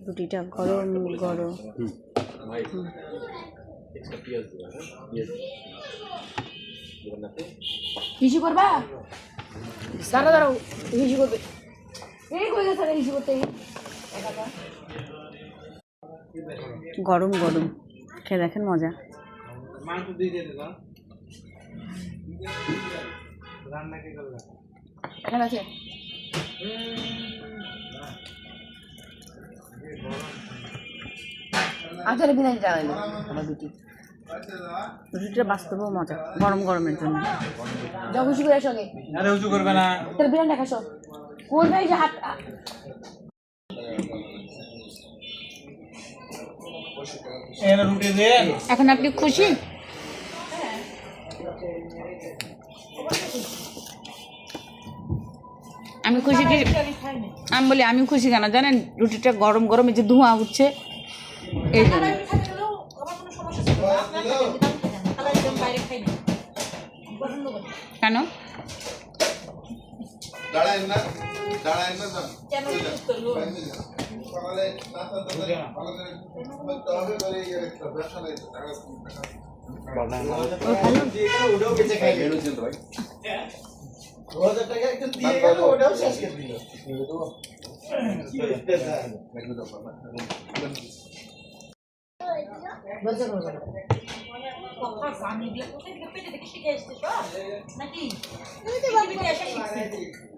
রুটিটা গরম গরম। হিসু করবা? দাঁড়া দাঁড়াও, হিসু করবে। এই কই গেছে হিসু করতে? গরম গরম খেয়ে দেখেন মজা। এখানে আছে। আচারে বিরিয়ানি চালাইলো আমার রুটি। রুটিটা বাস্তবেও মজা গরম গরমের জন্য। যাও খুশি করে আসো আগে। আরে উঁচু করবে না। তাহলে বিরিয়ানি খাসো। করবে এই যে হাত। এর রুটি দেন। এখন আপনি খুশি? আমি খুশি কি? আমি বলি আমি খুশি কেন জানেন? রুটিটা গরম গরম, এই যে ধোঁয়া উঠছে এই জন্য। কেন?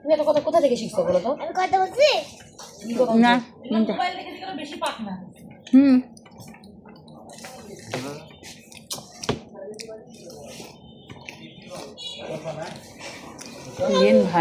তুমি এত কথা কোথা থেকে শিখছো বলো তো? আমি কথা বলছি না মোবাইল দেখে দেখে বেশি পাক না। ভাই